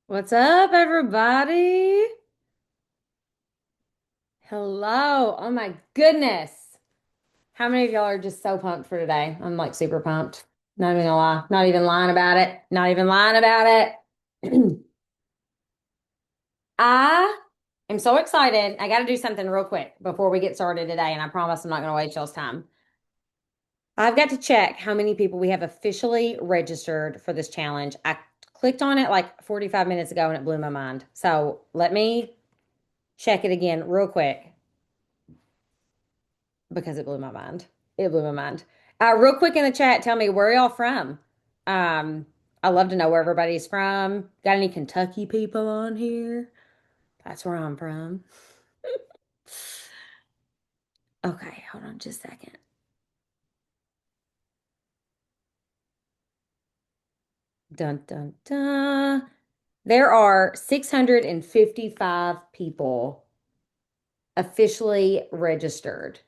What's up, everybody? Hello. Oh my goodness. How many of y'all are just so pumped for today? I'm like super pumped. Not even gonna lie. Not even lying about it. Not even lying about it. I am so excited. I got to do something real quick before we get started today, and I promise I'm not going to waste y'all's time. I've got to check how many people we have officially registered for this challenge. I clicked on it like 45 minutes ago and it blew my mind. So let me check it again real quick, because it blew my mind. It blew my mind. Real quick in the chat, tell me where y'all from. Um, I love to know where everybody's from. Got any Kentucky people on here? That's where I'm from. Okay, hold on just a second. Dun dun dun. There are 655 people officially registered.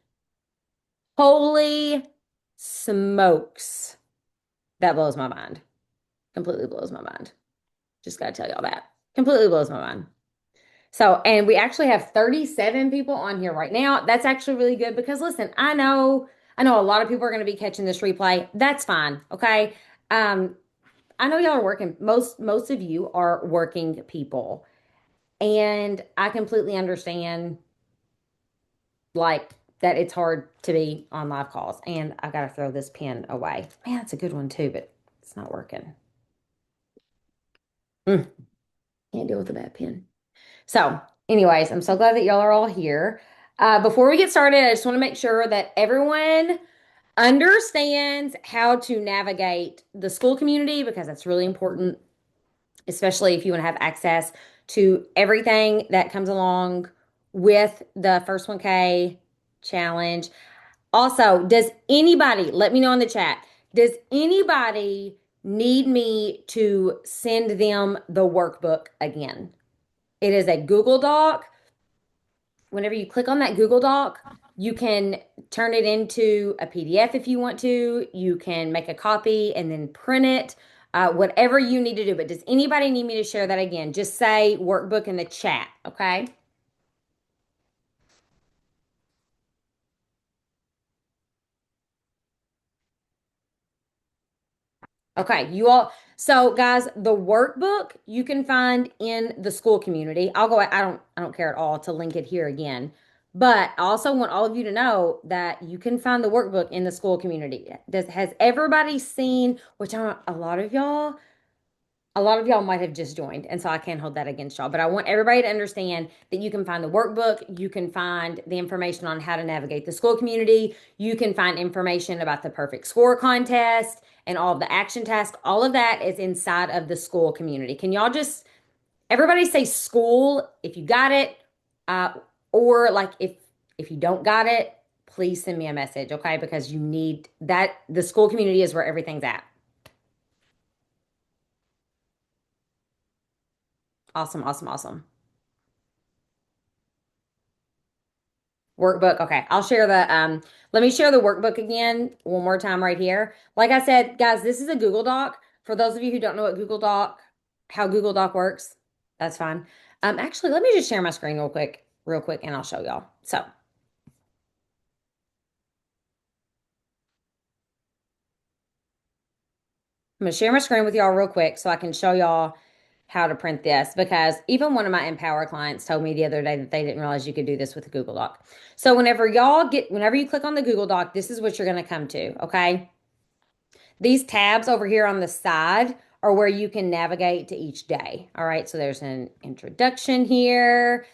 Holy smokes. That blows my mind. Completely blows my mind. Just gotta tell y'all that. Completely blows my mind. So, and we actually have 37 people on here right now. That's actually really good because listen, I know a lot of people are going to be catching this replay. That's fine. Okay. Um, I know y'all are working. Most of you are working people. And I completely understand like that it's hard to be on live calls. And I've got to throw this pen away. Man, it's a good one too, but it's not working. Mm, can't deal with a bad pen. So, anyways, I'm so glad that y'all are all here. Before we get started, I just want to make sure that everyone understands how to navigate the school community because that's really important, especially if you want to have access to everything that comes along with the First 1K challenge. Also, does anybody, let me know in the chat, does anybody need me to send them the workbook again? It is a Google Doc. Whenever you click on that Google Doc, you can turn it into a PDF if you want to. You can make a copy and then print it, whatever you need to do. But does anybody need me to share that again? Just say workbook in the chat, okay? Okay, you all. So, guys, the workbook you can find in the school community. I don't care at all to link it here again. But I also want all of you to know that you can find the workbook in the school community. Has everybody seen, which I don't, a lot of y'all might have just joined, and so I can't hold that against y'all. But I want everybody to understand that you can find the workbook, you can find the information on how to navigate the school community, you can find information about the perfect score contest and all of the action tasks. All of that is inside of the school community. Can y'all just everybody say school if you got it, uh, or like if you don't got it, please send me a message, okay? Because you need that. The school community is where everything's at. Awesome, awesome, awesome. Workbook. Okay, I'll share the let me share the workbook again one more time right here. Like I said, guys, this is a Google Doc. For those of you who don't know what how Google Doc works, that's fine. Actually, let me just share my screen real quick, and I'll show y'all. So, I'm gonna share my screen with y'all real quick so I can show y'all how to print this because even one of my Empower clients told me the other day that they didn't realize you could do this with a Google Doc. So whenever you click on the Google Doc, this is what you're gonna come to, okay? These tabs over here on the side are where you can navigate to each day. All right, so there's an introduction here.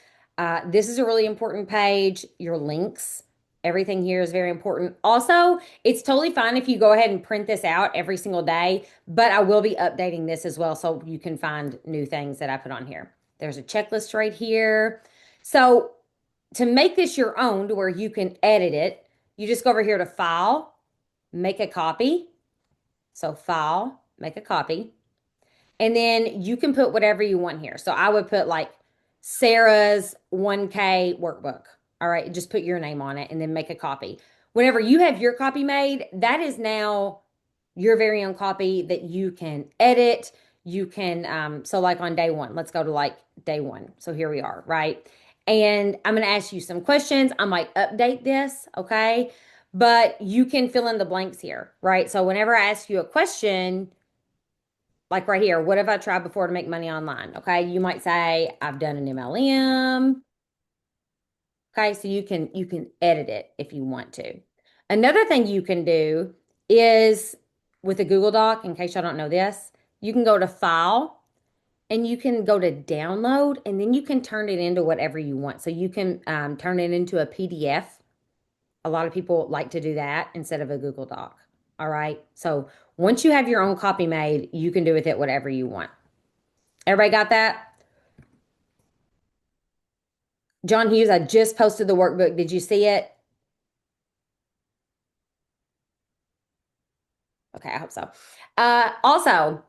This is a really important page. Your links, everything here is very important. Also, it's totally fine if you go ahead and print this out every single day, but I will be updating this as well so you can find new things that I put on here. There's a checklist right here. So, to make this your own to where you can edit it, you just go over here to File, make a copy. So file, make a copy, and then you can put whatever you want here. So I would put like Sarah's 1K workbook. All right, just put your name on it and then make a copy. Whenever you have your copy made, that is now your very own copy that you can edit. you can, so like on day one, let's go to like day one. So here we are, right? And I'm going to ask you some questions. I might update this, okay? But you can fill in the blanks here, right? So whenever I ask you a question, like right here, what have I tried before to make money online? Okay, you might say I've done an MLM. Okay, so you can edit it if you want to. Another thing you can do is with a Google Doc, in case y'all don't know this, you can go to File and you can go to Download, and then you can turn it into whatever you want. So you can turn it into a PDF. A lot of people like to do that instead of a Google Doc. All right. So once you have your own copy made, you can do with it whatever you want. Everybody got that? John Hughes, I just posted the workbook. Did you see it? Okay, I hope so. Also,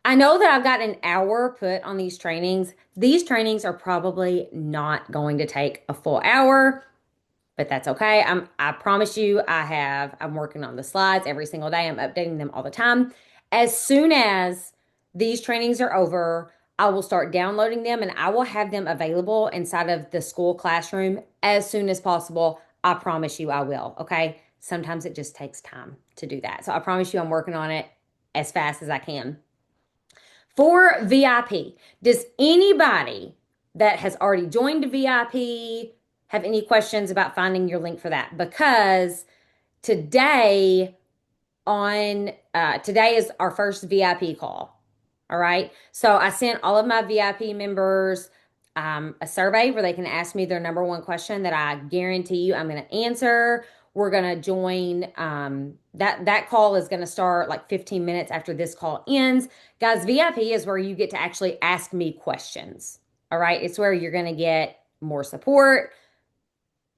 I know that I've got an hour put on these trainings. These trainings are probably not going to take a full hour, but that's okay. I promise you, I'm working on the slides every single day. I'm updating them all the time. As soon as these trainings are over, I will start downloading them and I will have them available inside of the school classroom as soon as possible. I promise you I will, okay? Sometimes it just takes time to do that. So I promise you I'm working on it as fast as I can. For VIP, does anybody that has already joined a VIP have any questions about finding your link for that? Because today today is our first VIP call. All right. So I sent all of my VIP members a survey where they can ask me their number one question that I guarantee you I'm going to answer. We're going to join that call is going to start like 15 minutes after this call ends. Guys, VIP is where you get to actually ask me questions. All right. It's where you're going to get more support.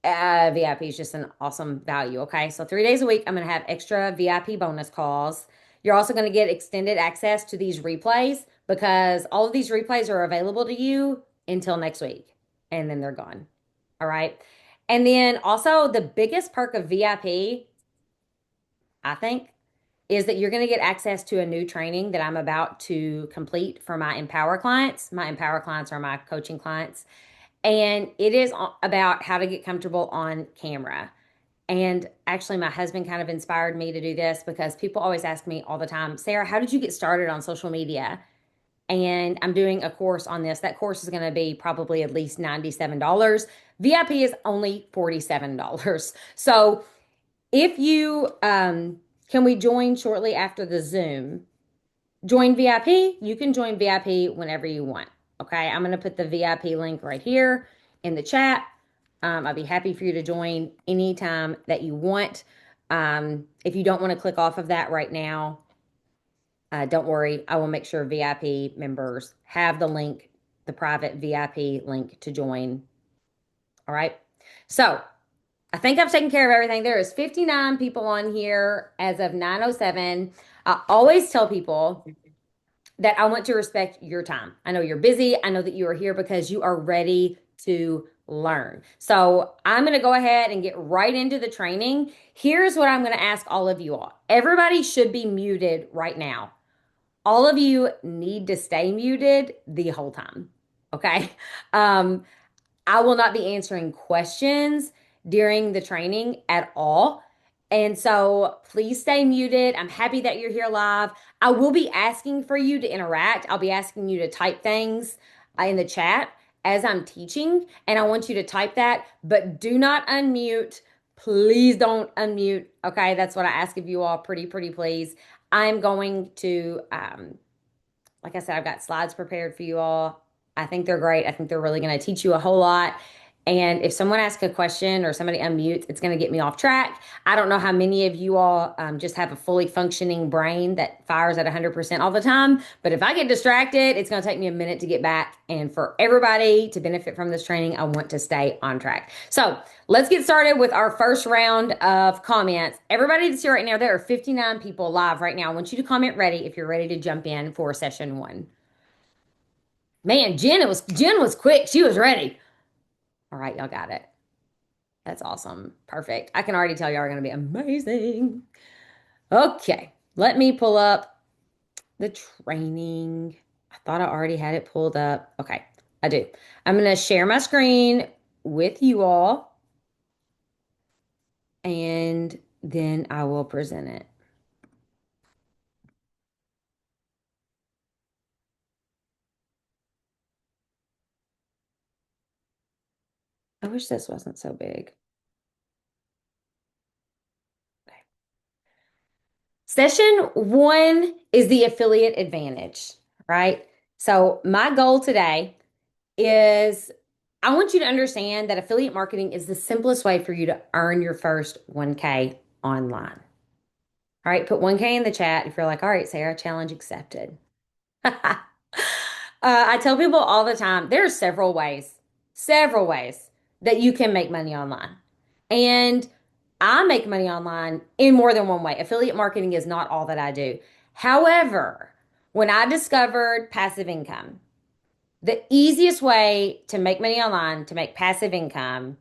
VIP is just an awesome value. Okay. So 3 days a week, I'm going to have extra VIP bonus calls. You're also going to get extended access to these replays because all of these replays are available to you until next week and then they're gone. All right. And then also the biggest perk of VIP, I think, is that you're going to get access to a new training that I'm about to complete for my Empower clients. My Empower clients are my coaching clients. And it is about how to get comfortable on camera. And actually, my husband kind of inspired me to do this because people always ask me all the time, Sarah, how did you get started on social media? And I'm doing a course on this. That course is going to be probably at least $97. VIP is only $47. So if you can we join shortly after the Zoom? Join VIP. You can join VIP whenever you want. Okay. I'm going to put the VIP link right here in the chat. I'll be happy for you to join anytime that you want. If you don't want to click off of that right now, don't worry. I will make sure VIP members have the link, the private VIP link to join. All right. So I think I've taken care of everything. There is 59 people on here as of 9:07. I always tell people that I want to respect your time. I know you're busy. I know that you are here because you are ready to learn. So I'm going to go ahead and get right into the training. Here's what I'm going to ask all of you all. Everybody should be muted right now. All of you need to stay muted the whole time. Okay. I will not be answering questions during the training at all. And so please stay muted. I'm happy that you're here live. I will be asking for you to interact. I'll be asking you to type things in the chat as I'm teaching, and I want you to type that, but do not unmute. Please don't unmute. Okay, that's what I ask of you all. Pretty please. I'm going to, like I said, I've got slides prepared for you all. I think they're great. I think they're really going to teach you a whole lot. And if someone asks a question or somebody unmutes, it's going to get me off track. I don't know how many of you all just have a fully functioning brain that fires at 100% all the time. But if I get distracted, it's going to take me a minute to get back. And for everybody to benefit from this training, I want to stay on track. So let's get started with our first round of comments. Everybody that's here right now, there are 59 people live right now. I want you to comment ready if you're ready to jump in for session one. Man, Jen was quick. She was ready. All right, y'all got it. That's awesome. Perfect. I can already tell y'all are going to be amazing. Okay, let me pull up the training. thought I already had it pulled up. Okay, I do. I'm going to share my screen with you all, and then I will present it. I wish this wasn't so big. Okay. Session one is the affiliate advantage, right? So my goal today is I want you to understand that affiliate marketing is the simplest way for you to earn your first 1K online. All right, put 1K in the chat if you're like, all right, Sarah, challenge accepted. I tell people all the time there are several ways that you can make money online. And I make money online in more than one way. Affiliate marketing is not all that I do. However, when I discovered passive income, the easiest way to make money online, to make passive income,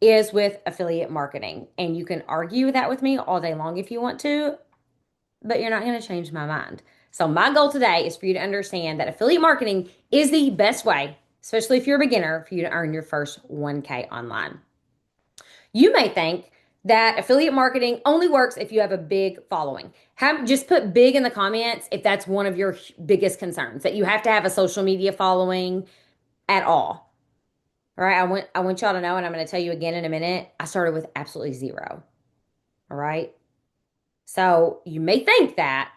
is with affiliate marketing. And you can argue that with me all day long if you want to, but you're not going to change my mind. So, my goal today is for you to understand that affiliate marketing is the best way, especially if you're a beginner, for you to earn your first 1K online. You may think that affiliate marketing only works if you have a big following. Just put big in the comments if that's one of your biggest concerns, that you have to have a social media following at all. All right. I want y'all to know, and I'm going to tell you again in a minute, I started with absolutely zero. All right. So you may think that,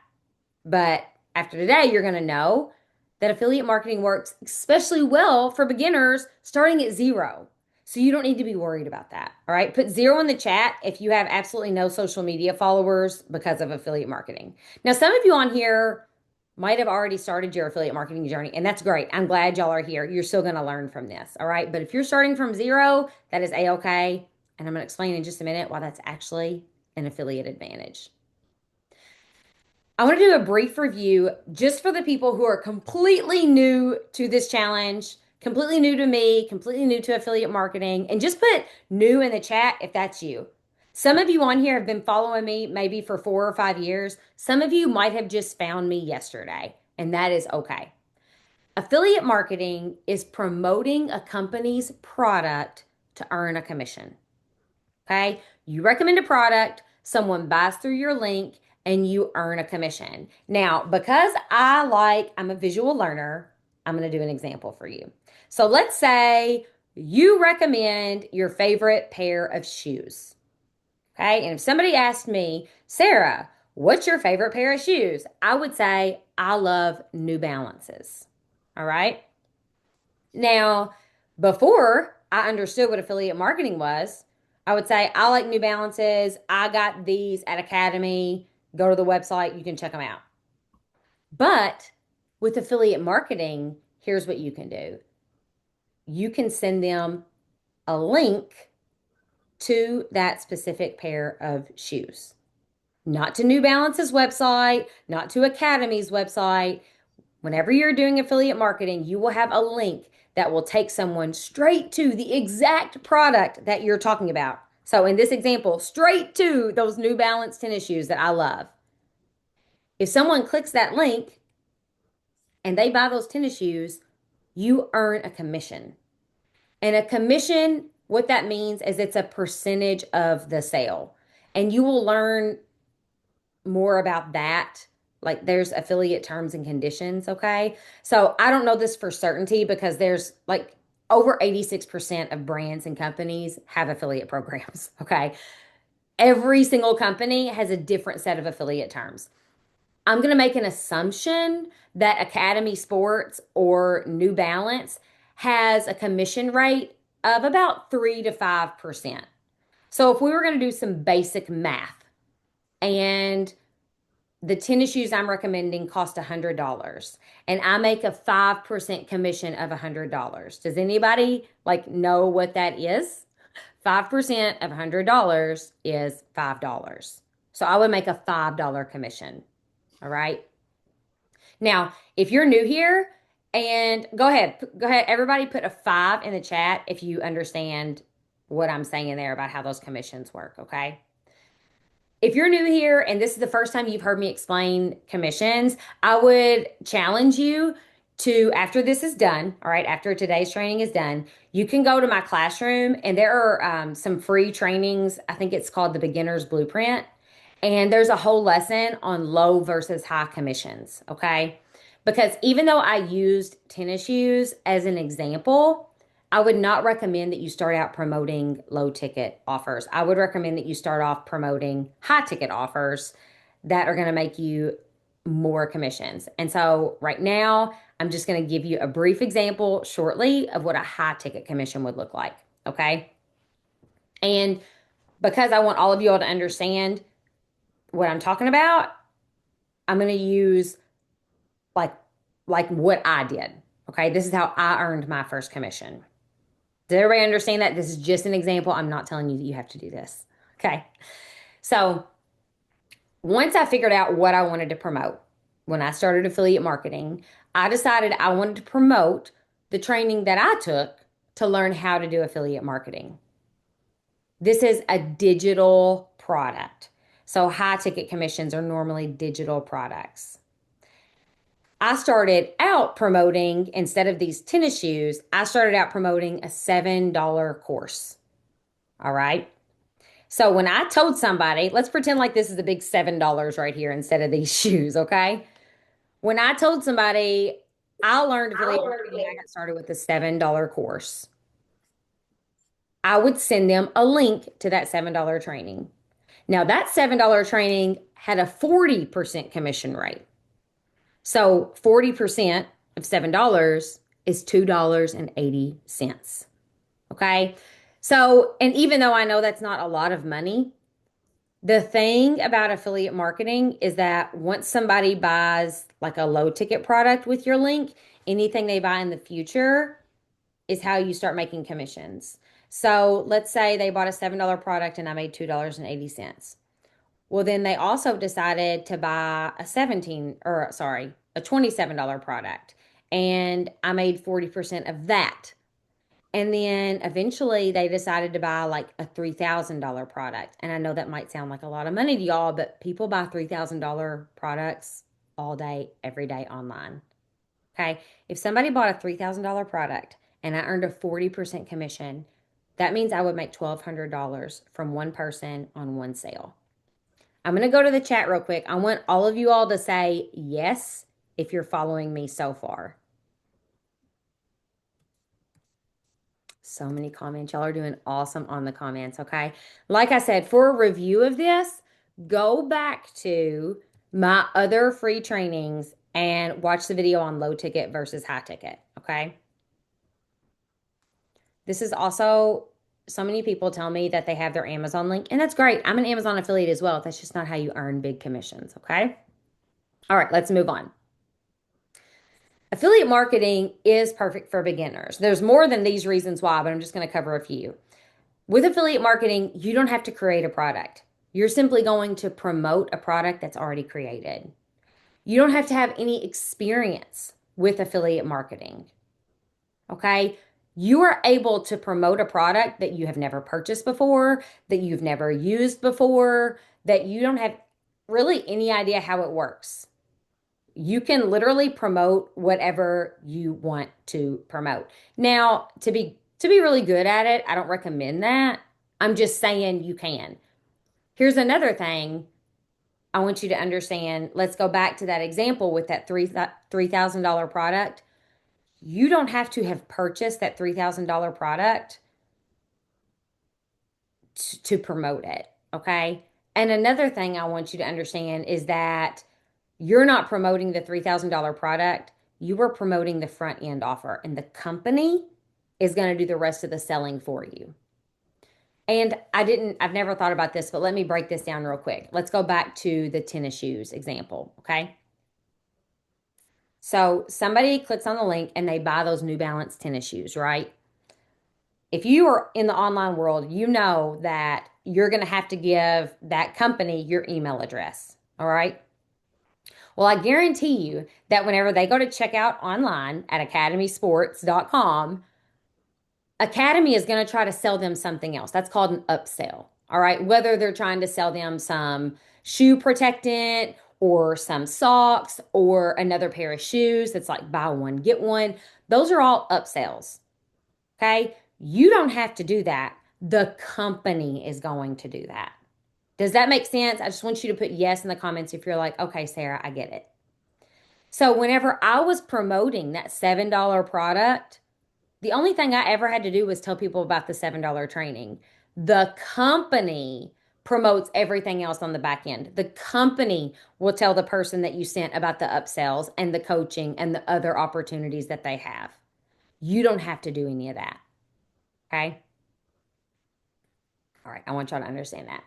but after today, you're going to know that affiliate marketing works especially well for beginners starting at zero. So you don't need to be worried about that. All right. Put zero in the chat if you have absolutely no social media followers because of affiliate marketing. Now, some of you on here might have already started your affiliate marketing journey, and that's great. I'm glad y'all are here. You're still going to learn from this. All right. But if you're starting from zero, that is A-okay. And I'm going to explain in just a minute why that's actually an affiliate advantage. I want to do a brief review just for the people who are completely new to this challenge, completely new to me, completely new to affiliate marketing, and just put new in the chat if that's you. Some of you on here have been following me maybe for 4 or 5 years. Some of you might have just found me yesterday, and that is okay. Affiliate marketing is promoting a company's product to earn a commission. Okay. You recommend a product, someone buys through your link, and you earn a commission. Now, because I'm a visual learner, I'm going to do an example for you. So let's say you recommend your favorite pair of shoes. Okay. And if somebody asked me, Sarah, what's your favorite pair of shoes? I would say, I love New Balances. All right. Now, before I understood what affiliate marketing was, I would say, I like New Balances. I got these at Academy. Go to the website, you can check them out. But with affiliate marketing, here's what you can do you can send them a link to that specific pair of shoes, not to New Balance's website, not to Academy's website. Whenever you're doing affiliate marketing, you will have a link that will take someone straight to the exact product that you're talking about. So in this example, straight to those New Balance tennis shoes that I love. If someone clicks that link and they buy those tennis shoes, you earn a commission. And a commission, what that means is it's a percentage of the sale. And you will learn more about that. Like there's affiliate terms and conditions, okay? So I don't know this for certainty because there's like over 86% of brands and companies have affiliate programs, okay? Every single company has a different set of affiliate terms. I'm going to make an assumption that Academy Sports or New Balance has a commission rate of about 3 to 5%. So if we were going to do some basic math and the tennis shoes I'm recommending cost $100 and I make a 5% commission of $100. Does anybody like know what that is? 5% of $100 is $5. So I would make a $5 commission. All right. Now, if you're new here, and go ahead, everybody put a 5 in the chat if you understand what I'm saying there about how those commissions work, okay? If you're new here and this is the first time you've heard me explain commissions, I would challenge you. to after this is done, all right, after today's training is done, you can go to my classroom and there are some free trainings. I think it's called the Beginner's Blueprint. And there's a whole lesson on low versus high commissions, okay? Because even though I used tennis shoes as an example, I would not recommend that you start out promoting low ticket offers. I would recommend that you start off promoting high ticket offers that are going to make you more commissions. And so right now, I'm just going to give you a brief example shortly of what a high ticket commission would look like. Okay. And because I want all of you all to understand what I'm talking about, I'm going to use like like what I did. Okay? This is how I earned my first commission. Does everybody understand that? This is just an example. I'm not telling you that you have to do this. Okay. So, once I figured out what I wanted to promote, when I started affiliate marketing, I decided I wanted to promote the training that I took to learn how to do affiliate marketing. This is a digital product. So high ticket commissions are normally digital products. I started out promoting, instead of these tennis shoes, I started out promoting a $7 course. All right. So when I told somebody, let's pretend like this is a big $7 right here instead of these shoes. Okay. When I told somebody I learned affiliate marketing, I got started with a $7 course. I would send them a link to that $7 training. Now, that $7 training had a 40% commission rate. So 40% of $7 is $2.80. Okay. So, and even though I know that's not a lot of money, the thing about affiliate marketing is that once somebody buys like a low ticket product with your link, anything they buy in the future is how you start making commissions. So let's say they bought a $7 product and I made $2.80. Well, then they also decided to buy a 17 or sorry, a $27 product and I made 40% of that. And then eventually they decided to buy like a $3,000 product. And I know that might sound like a lot of money to y'all, but people buy $3,000 products all day, every day online. Okay. If somebody bought a $3,000 product and I earned a 40% commission, that means I would make $1,200 from one person on one sale. I'm going to go to the chat real quick. I want all of you all to say yes if you're following me so far. So many comments. Y'all are doing awesome on the comments, okay? Like I said, for a review of this, go back to my other free trainings and watch the video on low ticket versus high ticket, okay? This is also, so many people tell me that they have their Amazon link, and that's great. I'm an Amazon affiliate as well. That's just not how you earn big commissions, okay? All right, let's move on. Affiliate marketing is perfect for beginners. There's more than these reasons why, but I'm just going to cover a few. With affiliate marketing, you don't have to create a product. You're simply going to promote a product that's already created. You don't have to have any experience with affiliate marketing. Okay? You are able to promote a product that you have never purchased before, that you've never used before, that you don't have really any idea how it works. You can literally promote whatever you want to promote. Now, to be really good at it, I don't recommend that. I'm just saying you can. Here's another thing I want you to understand. Let's go back to that example with that $3,000 product. You don't have to have purchased that $3,000 product to promote it, okay? And another thing I want you to understand is that you're not promoting the $3,000 product. You are promoting the front end offer, and the company is going to do the rest of the selling for you. And I've never thought about this, but let me break this down real quick. Let's go back to the tennis shoes example, okay? So somebody clicks on the link and they buy those New Balance tennis shoes, right? If you are in the online world, you know that you're going to have to give that company your email address, all right? Well, I guarantee you that whenever they go to check out online at academysports.com, Academy is going to try to sell them something else. That's called an upsell. All right. Whether they're trying to sell them some shoe protectant or some socks or another pair of shoes that's like buy one, get one. Those are all upsells. Okay. You don't have to do that. The company is going to do that. Does that make sense? I just want you to put yes in the comments if you're like, okay, Sarah, I get it. So whenever I was promoting that $7 product, the only thing I ever had to do was tell people about the $7 training. The company promotes everything else on the back end. The company will tell the person that you sent about the upsells and the coaching and the other opportunities that they have. You don't have to do any of that. Okay. All right. I want y'all to understand that.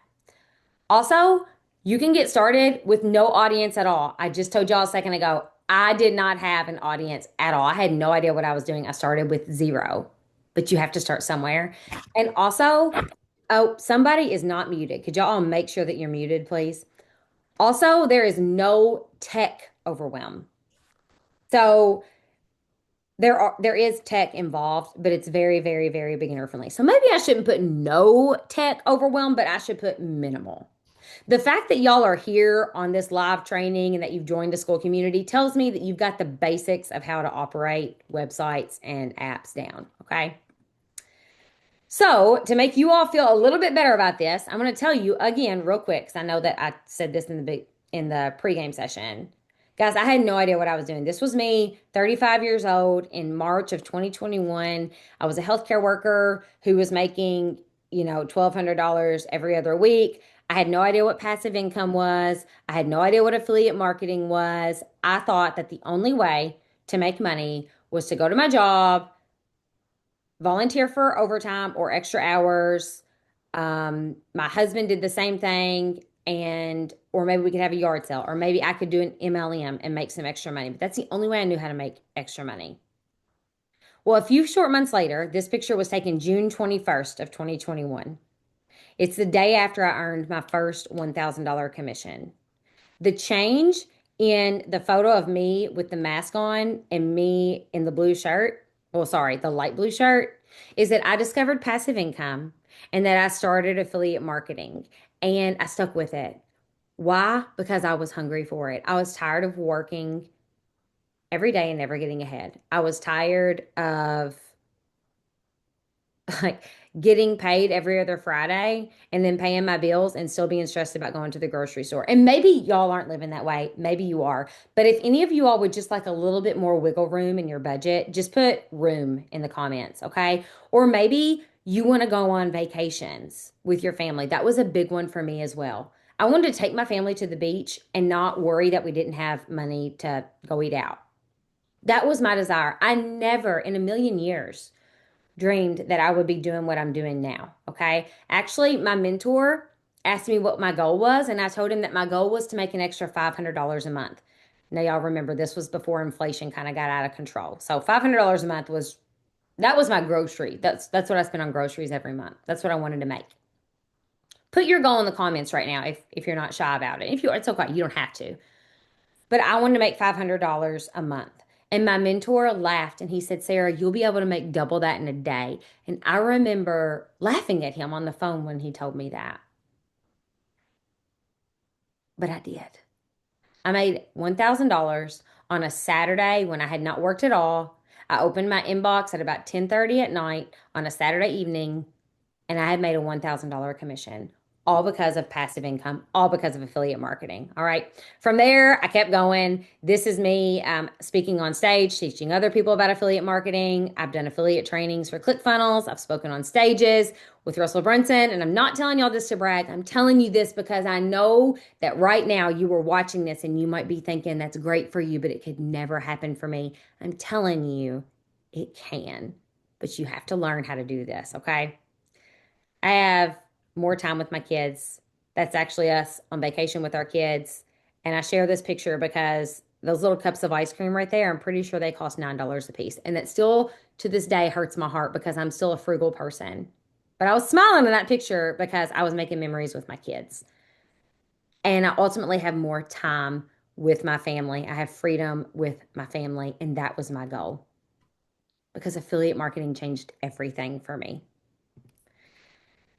Also, you can get started with no audience at all. I just told y'all a second ago, I did not have an audience at all. I had no idea what I was doing. I started with zero, but you have to start somewhere. And also, oh, somebody is not muted. Could y'all all make sure that you're muted, please? Also, there is no tech overwhelm. So there is tech involved, but it's very, very, very beginner friendly. So maybe I shouldn't put no tech overwhelm, but I should put minimal. The fact that y'all are here on this live training and that you've joined the school community tells me that you've got the basics of how to operate websites and apps down. Okay. So, to make you all feel a little bit better about this, I'm going to tell you again real quick because I know that I said this in the pregame session. Guys, I had no idea what I was doing. This was me, 35 years old in March of 2021. I was a healthcare worker who was making, $1,200 every other week. I had no idea what passive income was. I had no idea what affiliate marketing was. I thought that the only way to make money was to go to my job, volunteer for overtime or extra hours. My husband did the same thing, or maybe we could have a yard sale, or maybe I could do an MLM and make some extra money. But that's the only way I knew how to make extra money. Well, a few short months later, this picture was taken June 21st of 2021. It's the day after I earned my first $1,000 commission. The change in the photo of me with the mask on and me in the blue shirt, well, sorry, the light blue shirt, is that I discovered passive income and that I started affiliate marketing and I stuck with it. Why? Because I was hungry for it. I was tired of working every day and never getting ahead. I was tired of like getting paid every other Friday and then paying my bills and still being stressed about going to the grocery store. And maybe y'all aren't living that way. Maybe you are. But if any of you all would just like a little bit more wiggle room in your budget, just put room in the comments, okay? Or maybe you want to go on vacations with your family. That was a big one for me as well. I wanted to take my family to the beach and not worry that we didn't have money to go eat out. That was my desire. I never in a million years dreamed that I would be doing what I'm doing now. Okay. Actually, my mentor asked me what my goal was, and I told him that my goal was to make an extra $500 a month. Now, y'all remember this was before inflation kind of got out of control. So $500 a month was my grocery. That's what I spent on groceries every month. That's what I wanted to make. Put your goal in the comments right now if you're not shy about it. If you are, it's okay. You don't have to. But I wanted to make $500 a month. And my mentor laughed and he said, Sarah, you'll be able to make double that in a day. And I remember laughing at him on the phone when he told me that. But I did. I made $1,000 on a Saturday when I had not worked at all. I opened my inbox at about 10:30 at night on a Saturday evening, and I had made a $1,000 commission, all because of passive income, all because of affiliate marketing. All right. From there, I kept going. This is me speaking on stage, teaching other people about affiliate marketing. I've done affiliate trainings for ClickFunnels. I've spoken on stages with Russell Brunson. And I'm not telling y'all this to brag. I'm telling you this because I know that right now you are watching this and you might be thinking that's great for you, but it could never happen for me. I'm telling you it can, but you have to learn how to do this. Okay. I have more time with my kids. That's actually us on vacation with our kids. And I share this picture because those little cups of ice cream right there, I'm pretty sure they cost $9 a piece. And that still to this day hurts my heart because I'm still a frugal person. But I was smiling in that picture because I was making memories with my kids. And I ultimately have more time with my family. I have freedom with my family. And that was my goal because affiliate marketing changed everything for me.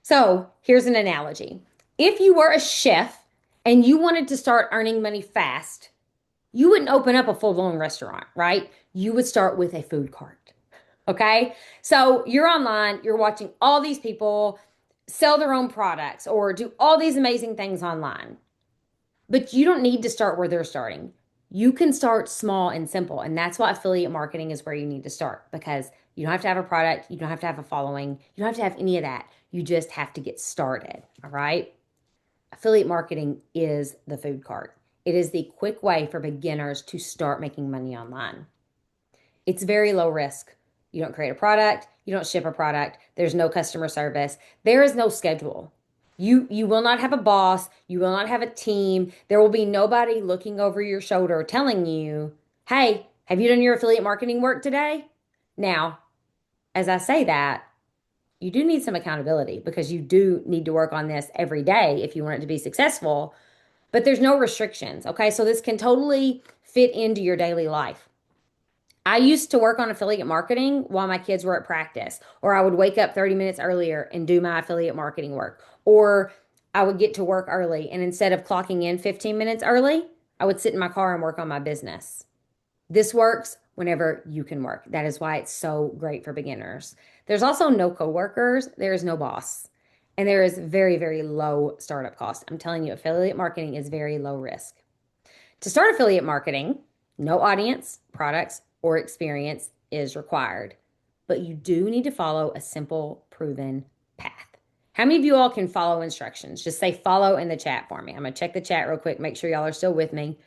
So here's an analogy. If you were a chef and you wanted to start earning money fast, you wouldn't open up a full-blown restaurant, right? You would start with a food cart. Okay. So you're online, you're watching all these people sell their own products or do all these amazing things online, but you don't need to start where they're starting. You can start small and simple. And that's why affiliate marketing is where you need to start because you don't have to have a product, you don't have to have a following, you don't have to have any of that. You just have to get started. All right. Affiliate marketing is the food cart. It is the quick way for beginners to start making money online. It's very low risk. You don't create a product, you don't ship a product, there's no customer service, there is no schedule. You will not have a boss, you will not have a team. There will be nobody looking over your shoulder telling you, "Hey, have you done your affiliate marketing work today?" Now, as I say that, you do need some accountability because you do need to work on this every day if you want it to be successful, but there's no restrictions, okay? So this can totally fit into your daily life. I used to work on affiliate marketing while my kids were at practice, or I would wake up 30 minutes earlier and do my affiliate marketing work, or I would get to work early. And instead of clocking in 15 minutes early, I would sit in my car and work on my business. This works whenever you can work. That is why it's so great for beginners. There's also no coworkers, there is no boss, and there is very, very low startup cost. I'm telling you, affiliate marketing is very low risk. To start affiliate marketing, no audience, products, or experience is required, but you do need to follow a simple, proven path. How many of you all can follow instructions? Just say follow in the chat for me. I'm going to check the chat real quick, make sure y'all are still with me.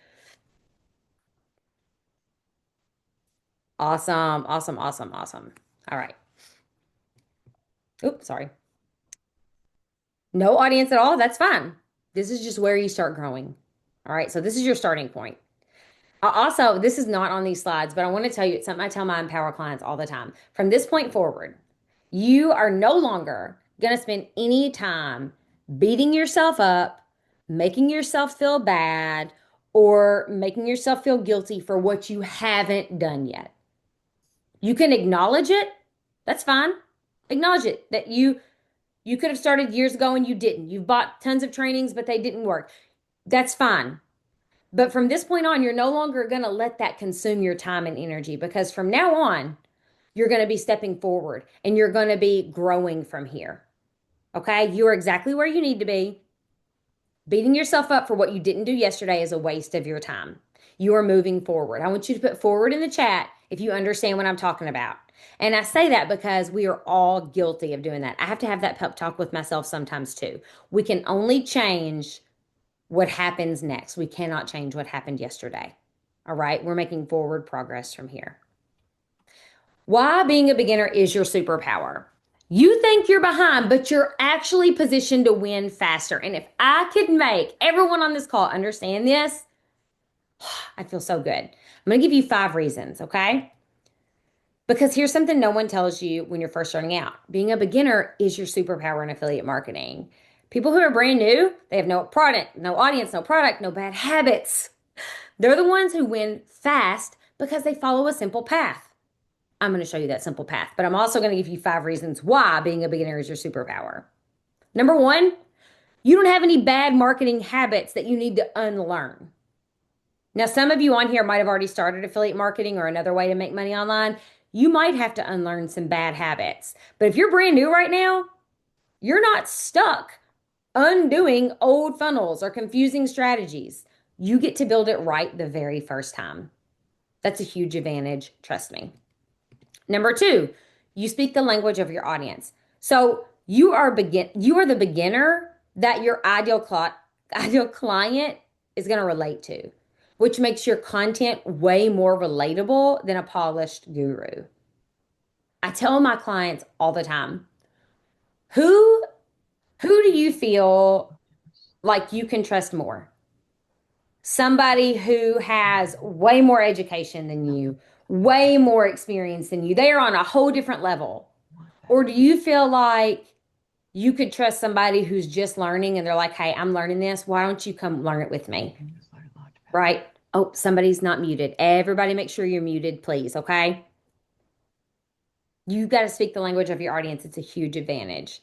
Awesome, awesome, awesome, awesome. All right. Oops, sorry. No audience at all. That's fine. This is just where you start growing. All right. So this is your starting point. Also, this is not on these slides, but I want to tell you it's something I tell my Empower clients all the time. From this point forward, you are no longer going to spend any time beating yourself up, making yourself feel bad, or making yourself feel guilty for what you haven't done yet. You can acknowledge it. That's fine. Acknowledge it that you could have started years ago and you didn't. You've bought tons of trainings, but they didn't work. That's fine. But from this point on, you're no longer going to let that consume your time and energy because from now on, you're going to be stepping forward and you're going to be growing from here. Okay? You are exactly where you need to be. Beating yourself up for what you didn't do yesterday is a waste of your time. You are moving forward. I want you to put forward in the chat if you understand what I'm talking about. And I say that because we are all guilty of doing that. I have to have that pep talk with myself sometimes too. We can only change what happens next. We cannot change what happened yesterday. All right. We're making forward progress from here. Why being a beginner is your superpower. You think you're behind, but you're actually positioned to win faster. And if I could make everyone on this call understand this, I'd feel so good. I'm going to give you 5 reasons, okay? Because here's something no one tells you when you're first starting out. Being a beginner is your superpower in affiliate marketing. People who are brand new, they have no product, no audience, no product, no bad habits. They're the ones who win fast because they follow a simple path. I'm going to show you that simple path, but I'm also going to give you 5 reasons why being a beginner is your superpower. Number 1, you don't have any bad marketing habits that you need to unlearn. Now, some of you on here might have already started affiliate marketing or another way to make money online. You might have to unlearn some bad habits. But if you're brand new right now, you're not stuck undoing old funnels or confusing strategies. You get to build it right the very first time. That's a huge advantage, trust me. Number 2, you speak the language of your audience. So you are the beginner that your ideal client is going to relate to, which makes your content way more relatable than a polished guru. I tell my clients all the time, who who do you feel like you can trust more? Somebody who has way more education than you, way more experience than you. They are on a whole different level. Or do you feel like you could trust somebody who's just learning and they're like, "Hey, I'm learning this. Why don't you come learn it with me?" Right? Oh, somebody's not muted. Everybody make sure you're muted, please, okay? You got to speak the language of your audience. It's a huge advantage.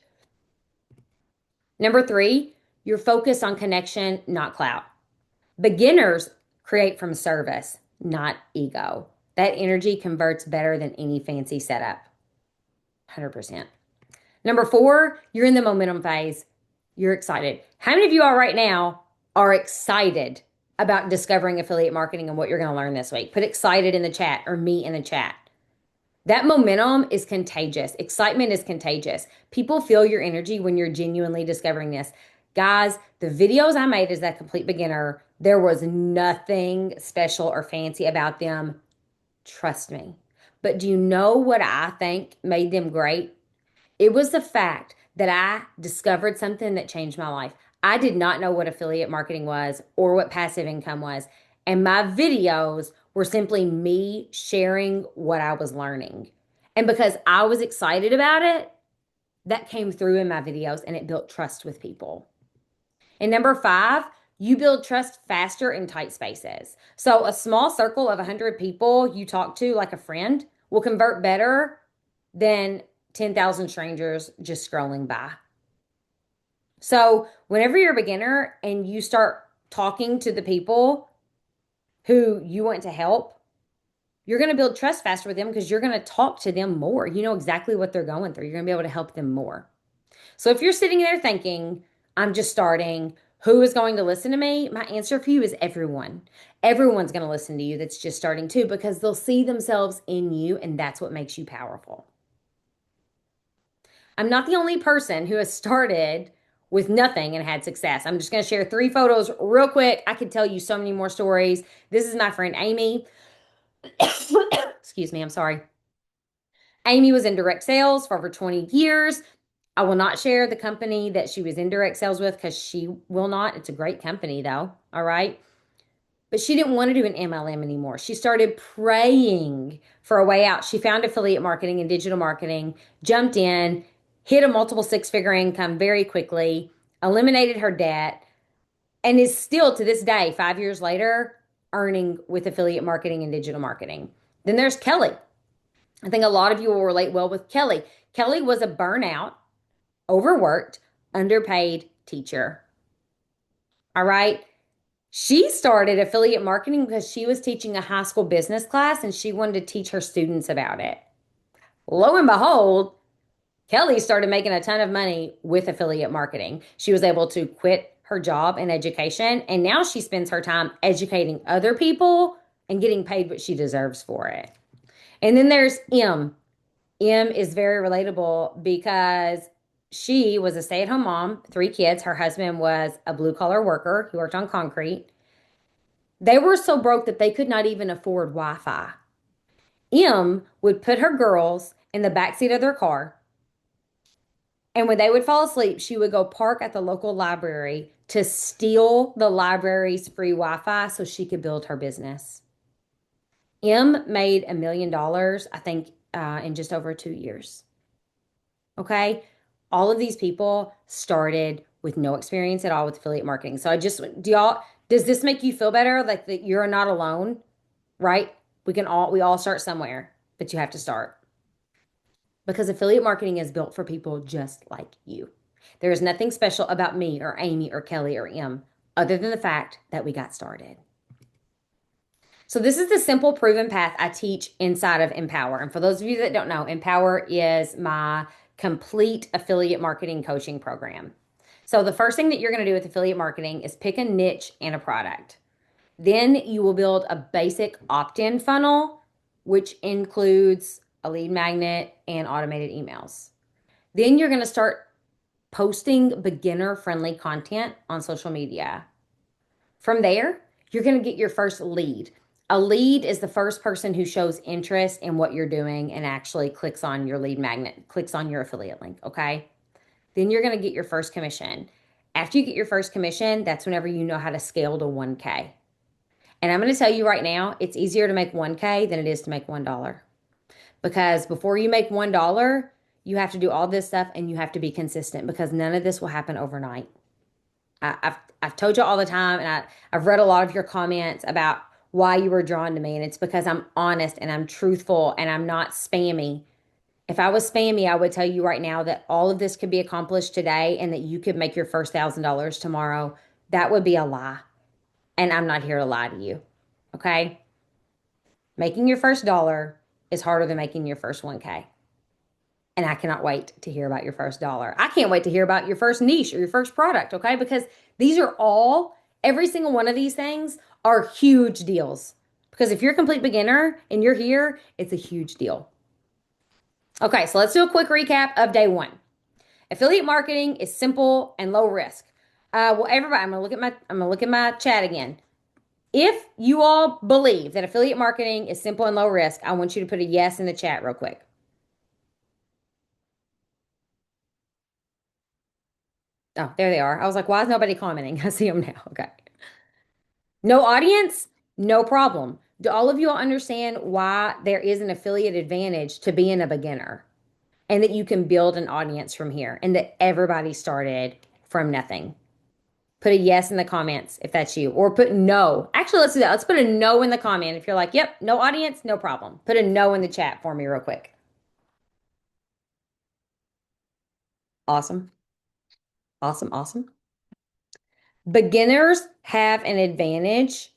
Number 3, You're focused on connection, not clout. Beginners create from service, not ego. That energy converts better than any fancy setup. 100%. Number four, you're in the momentum phase. You're excited. How many of you all right now are excited about discovering affiliate marketing and what you're going to learn this week? Put excited in the chat or me in the chat. That momentum is contagious. Excitement is contagious. People feel your energy when you're genuinely discovering this. Guys, the videos I made as that complete beginner, there was nothing special or fancy about them. Trust me. But do you know what I think made them great? It was the fact that I discovered something that changed my life. I did not know what affiliate marketing was or what passive income was. And my videos were simply me sharing what I was learning. And because I was excited about it, that came through in my videos and it built trust with people. And number five, you build trust faster in tight spaces. So a small circle of 100 people you talk to, like a friend, will convert better than 10,000 strangers just scrolling by. So whenever you're a beginner and you start talking to the people who you want to help, you're going to build trust faster with them because you're going to talk to them more. You know exactly what they're going through. You're going to be able to help them more. So if you're sitting there thinking, I'm just starting, who is going to listen to me? My answer for you is everyone. Everyone's going to listen to you that's just starting too because they'll see themselves in you, and that's what makes you powerful. I'm not the only person who has started with nothing and had success. I'm just going to share 3 photos real quick. I could tell you so many more stories. This is my friend Amy. Excuse me, I'm sorry. Amy was in direct sales for over 20 years. I will not share the company that she was in direct sales with because she will not. It's a great company, though. All right. But she didn't want to do an MLM anymore. She started praying for a way out. She found affiliate marketing and digital marketing, jumped in, hit a multiple 6-figure income very quickly, eliminated her debt, and is still to this day, 5 years later, earning with affiliate marketing and digital marketing. Then there's Kelly. I think a lot of you will relate well with Kelly. Kelly was a burnout, overworked, underpaid teacher. All right. She started affiliate marketing because she was teaching a high school business class and she wanted to teach her students about it. Lo and behold, Kelly started making a ton of money with affiliate marketing. She was able to quit her job in education, and now she spends her time educating other people and getting paid what she deserves for it. And then there's M. M is very relatable because she was a stay-at-home mom, 3 kids. Her husband was a blue-collar worker who worked on concrete. They were so broke that they could not even afford Wi-Fi. M would put her girls in the backseat of their car, and when they would fall asleep, she would go park at the local library to steal the library's free Wi-Fi so she could build her business. M made $1 million, I think, in just over 2 years. Okay. All of these people started with no experience at all with affiliate marketing. So does this make you feel better? Like that you're not alone, right? We all start somewhere, but you have to start because affiliate marketing is built for people just like you. There is nothing special about me or Amy or Kelly or M other than the fact that we got started. So this is the simple proven path I teach inside of Empower. And for those of you that don't know, Empower is my complete affiliate marketing coaching program. So the first thing that you're going to do with affiliate marketing is pick a niche and a product. Then you will build a basic opt-in funnel, which includes a lead magnet and automated emails. Then you're going to start posting beginner-friendly content on social media. From there, you're going to get your first lead. A lead is the first person who shows interest in what you're doing and actually clicks on your lead magnet, clicks on your affiliate link, okay? Then you're going to get your first commission. After you get your first commission, that's whenever you know how to scale to 1K. And I'm going to tell you right now, it's easier to make 1K than it is to make $1. Because before you make $1, you have to do all this stuff and you have to be consistent because none of this will happen overnight. I've told you all the time, and I've read a lot of your comments about why you were drawn to me, and it's because I'm honest and I'm truthful and I'm not spammy. If I was spammy, I would tell you right now that all of this could be accomplished today and that you could make your first $1,000 tomorrow. That would be a lie. And I'm not here to lie to you. Okay? Making your first dollar is harder than making your first 1K. And I cannot wait to hear about your first dollar. I can't wait to hear about your first niche or your first product, okay? Because these are all, every single one of these things are huge deals. Because if you're a complete beginner and you're here, it's a huge deal. Okay, so let's do a quick recap of day one. Affiliate marketing is simple and low risk. Well, everybody, I'm gonna look at my chat again. If you all believe that affiliate marketing is simple and low risk, I want you to put a yes in the chat real quick. Oh, there they are. I was like, why is nobody commenting? I see them now. Okay. No audience? No problem. Do all of you all understand why there is an affiliate advantage to being a beginner and that you can build an audience from here and that everybody started from nothing? Put a yes in the comments if that's you, or put no. Actually, let's do that. Let's put a no in the comment. If you're like, yep, no audience, no problem. Put a no in the chat for me real quick. Awesome. Awesome. Awesome. Beginners have an advantage.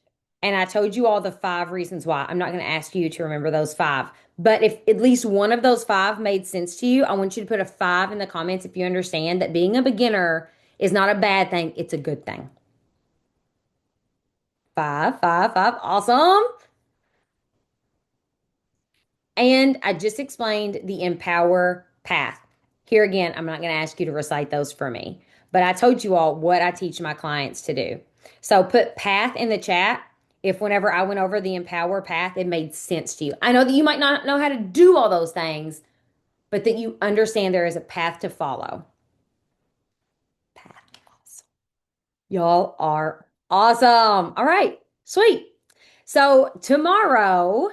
And I told you all the 5 reasons why. I'm not going to ask you to remember those 5. But if at least one of those 5 made sense to you, I want you to put a 5 in the comments if you understand that being a beginner is not a bad thing, it's a good thing. 5, 5, 5. Awesome. And I just explained the Empower path. Here again, I'm not going to ask you to recite those for me, but I told you all what I teach my clients to do. So put path in the chat if whenever I went over the Empower path, it made sense to you. I know that you might not know how to do all those things, but that you understand there is a path to follow. Path. Awesome. Y'all are awesome. All right, sweet. So tomorrow,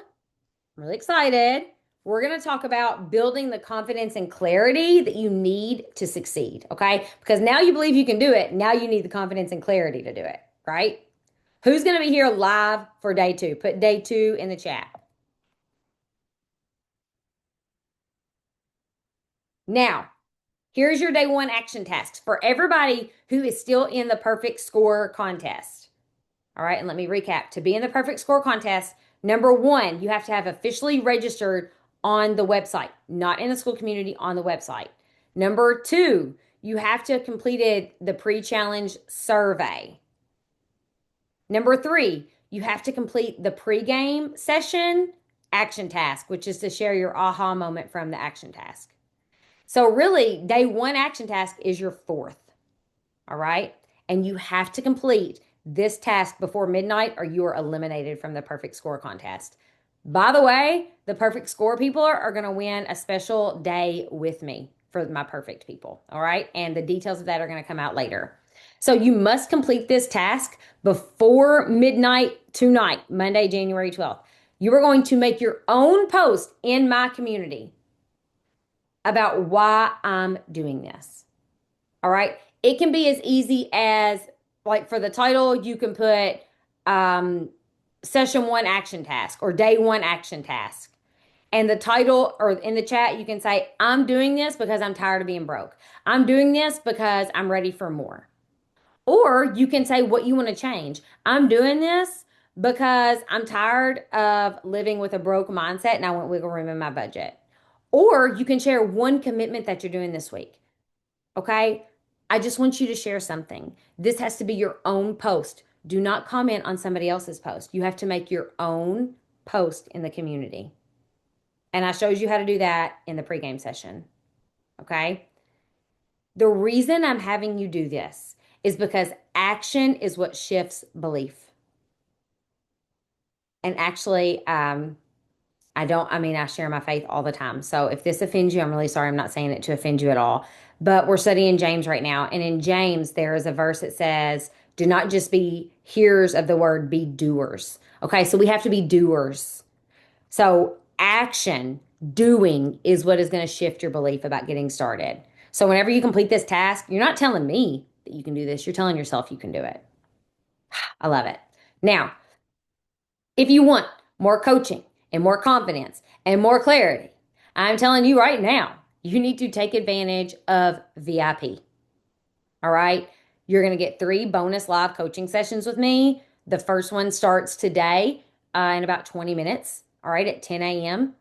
I'm really excited. We're going to talk about building the confidence and clarity that you need to succeed. Okay. Because now you believe you can do it. Now you need the confidence and clarity to do it. Right. Who's going to be here live for day two? Put day two in the chat. Now, here's your day one action tasks for everybody who is still in the perfect score contest. All right. And let me recap. To be in the perfect score contest, number one, you have to have officially registered on the website, not in the school community, on the website. Number two, you have to have completed the pre-challenge survey. Number three, you have to complete the pre-game session action task, which is to share your aha moment from the action task. So really, day one action task is your fourth. All right. And you have to complete this task before midnight or you are eliminated from the perfect score contest. By the way, the perfect score people are going to win a special day with me for my perfect people. All right. And the details of that are going to come out later. So you must complete this task before midnight tonight, Monday, January 12th. You are going to make your own post in my community about why I'm doing this. All right. It can be as easy as, like, for the title, you can put session one action task or day one action task. And the title or in the chat, you can say, I'm doing this because I'm tired of being broke. I'm doing this because I'm ready for more. Or you can say what you want to change. I'm doing this because I'm tired of living with a broke mindset and I want wiggle room in my budget. Or you can share one commitment that you're doing this week. Okay. I just want you to share something. This has to be your own post. Do not comment on somebody else's post. You have to make your own post in the community. And I showed you how to do that in the pregame session. Okay. The reason I'm having you do this is because action is what shifts belief. And actually, I share my faith all the time. So if this offends you, I'm really sorry. I'm not saying it to offend you at all. But we're studying James right now. And in James, there is a verse that says, do not just be hearers of the word, be doers. Okay, so we have to be doers. So action, doing is what is going to shift your belief about getting started. So whenever you complete this task, you're not telling me that you can do this. You're telling yourself you can do it. I love it. Now, if you want more coaching and more confidence and more clarity, I'm telling you right now, you need to take advantage of VIP. All right. You're going to get 3 bonus live coaching sessions with me. The first one starts today in about 20 minutes. All right, at 10 a.m.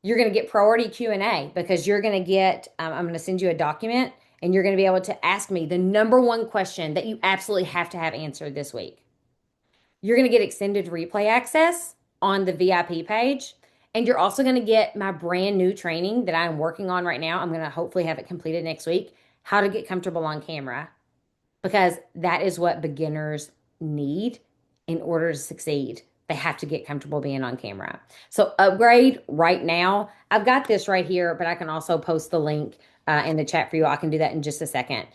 You're going to get priority Q&A because you're going to get, I'm going to send you a document and you're going to be able to ask me the number one question that you absolutely have to have answered this week. You're going to get extended replay access on the VIP page. And you're also going to get my brand new training that I'm working on right now. I'm going to hopefully have it completed next week. How to get comfortable on camera, because that is what beginners need in order to succeed. They have to get comfortable being on camera. So upgrade right now. I've got this right here, but I can also post the link in the chat for you. I can do that in just a second.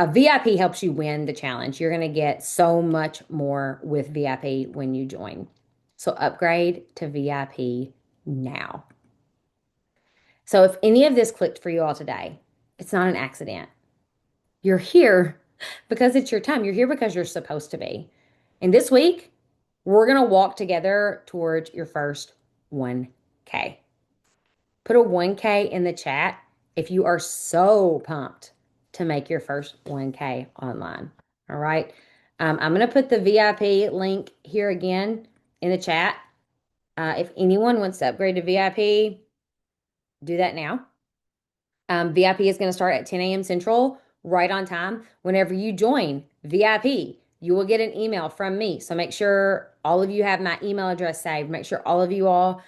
VIP helps you win the challenge. You're going to get so much more with VIP when you join. So upgrade to VIP now. So if any of this clicked for you all today, it's not an accident. You're here because it's your time. You're here because you're supposed to be. And this week, we're going to walk together towards your first 1K. Put a 1K in the chat if you are so pumped to make your first 1K online. All right. I'm going to put the VIP link here again in the chat. If anyone wants to upgrade to VIP, do that now. VIP is going to start at 10 a.m. Central, right on time. Whenever you join VIP, you will get an email from me. So make sure all of you have my email address saved. Make sure all of you all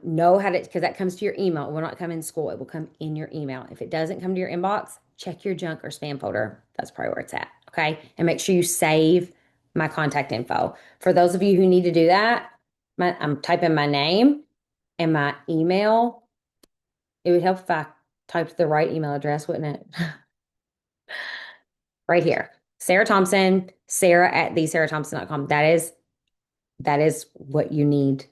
know how to, because that comes to your email. It will not come in school. It will come in your email. If it doesn't come to your inbox, check your junk or spam folder. That's probably where it's at. Okay. And make sure you save my contact info. For those of you who need to do that, I'm typing my name and my email. It would help if I typed the right email address, wouldn't it? Right here. Sarah Thompson, Sarah at thesarahThompson.com. That is what you need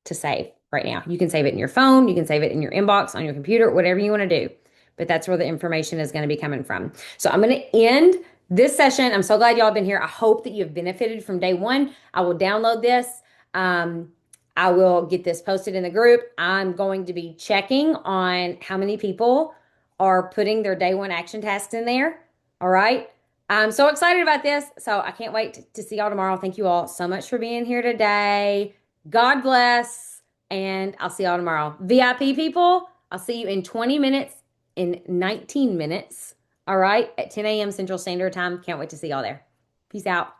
to save right now. You can save it in your phone, you can save it in your inbox, on your computer, whatever you want to do. But that's where the information is going to be coming from. So I'm going to end this session. I'm so glad y'all have been here. I hope that you've benefited from day one. I will download this. I will get this posted in the group. I'm going to be checking on how many people are putting their day one action tasks in there. All right. I'm so excited about this. So I can't wait to see y'all tomorrow. Thank you all so much for being here today. God bless. And I'll see y'all tomorrow. VIP people, I'll see you in 20 minutes, in 19 minutes. All right. At 10 a.m. Central Standard Time. Can't wait to see y'all there. Peace out.